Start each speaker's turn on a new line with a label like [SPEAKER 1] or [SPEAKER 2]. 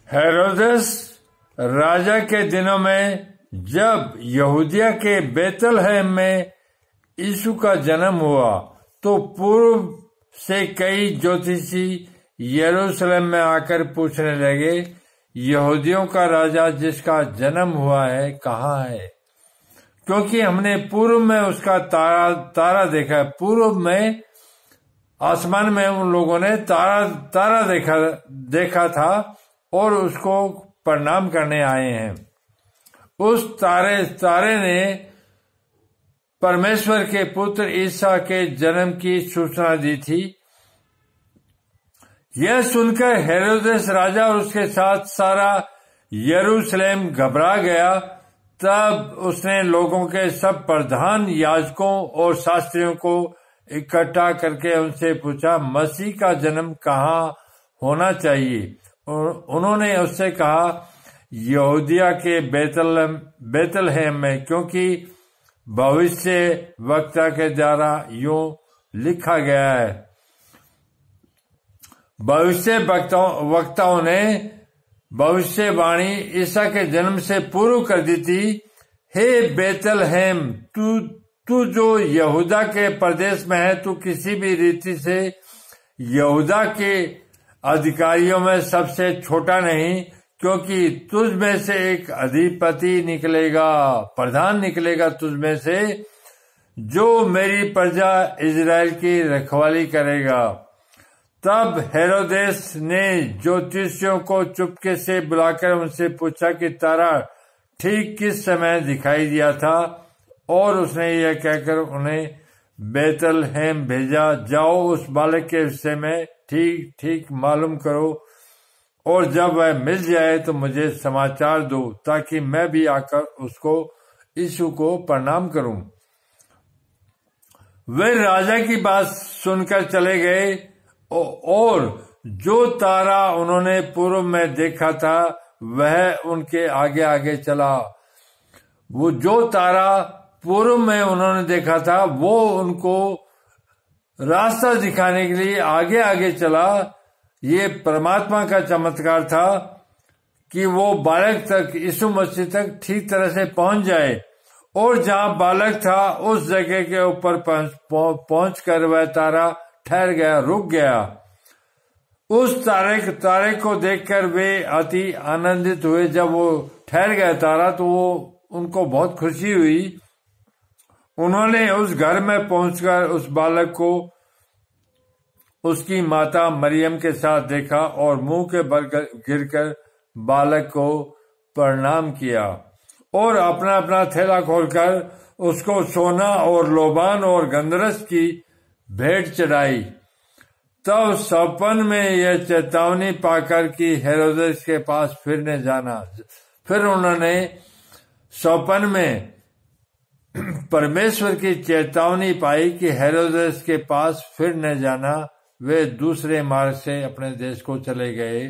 [SPEAKER 1] हेरोदेस राजा के दिनों में जब यहूदिया के बेतलहम में यीशु का जन्म हुआ तो पूर्व से कई ज्योतिषी यरूशलेम में आकर पूछने लगे, यहूदियों का राजा जिसका जन्म हुआ है कहाँ है? क्योंकि हमने पूर्व में उसका तारा देखा। पूर्व में आसमान में उन लोगों ने तारा देखा था और उसको प्रणाम करने आए हैं। उस तारे ने परमेश्वर के पुत्र ईसा के जन्म की सूचना दी थी। यह सुनकर हेरोदेस राजा और उसके साथ सारा यरूशलेम घबरा गया। तब उसने लोगों के सब प्रधान याजकों और शास्त्रियों को इकट्ठा करके उनसे पूछा, मसीह का जन्म कहाँ होना चाहिए? उन्होंने उससे कहा, यहूदिया के बेतलहम में, क्योंकि भविष्य वक्ता के द्वारा यूं लिखा गया है। भविष्य वक्ताओं ने भविष्यवाणी ईसा के जन्म से पूर्व कर दी थी। हे बेतलहम, तू जो यहूदा के प्रदेश में है, तू किसी भी रीति से यहूदा के अधिकारियों में सबसे छोटा नहीं, क्योंकि तुझ में से एक अधिपति निकलेगा, प्रधान निकलेगा तुझ में से, जो मेरी प्रजा इजराइल की रखवाली करेगा। तब हेरोदेस ने ज्योतिषियों को चुपके से बुलाकर उनसे पूछा कि तारा ठीक किस समय दिखाई दिया था, और उसने यह कहकर उन्हें बेतलहम भेजा, जाओ उस बालक के विषय में ठीक ठीक मालूम करो, और जब वह मिल जाए तो मुझे समाचार दो, ताकि मैं भी आकर उसको यीशु को प्रणाम करूं। वे राजा की बात सुनकर चले गए और जो तारा उन्होंने पूर्व में देखा था वह उनके आगे आगे चला। वो जो तारा पूर्व में उन्होंने देखा था वो उनको रास्ता दिखाने के लिए आगे आगे चला। ये परमात्मा का चमत्कार था कि वो बालक तक, यीशु मसीह तक ठीक तरह से पहुंच जाए, और जहां बालक था उस जगह के ऊपर पहुंचकर वह तारा ठहर गया, रुक गया। उस तारे को देखकर वे अति आनंदित हुए। जब वो ठहर गया तारा तो उनको बहुत खुशी हुई। उन्होंने उस घर में पहुंचकर उस बालक को उसकी माता मरियम के साथ देखा और मुंह के बल गिरकर बालक को प्रणाम किया, और अपना अपना थैला खोलकर उसको सोना और लोबान और गंधरस की भेंट चढ़ाई। तब सपन में यह चेतावनी पाकर कि हेरोदेस के पास फिरने जाना। फिर उन्होंने सपन में परमेश्वर की चेतावनी पाई कि हेरोदेस के पास फिर न जाना। वे दूसरे मार्ग से अपने देश को चले गए।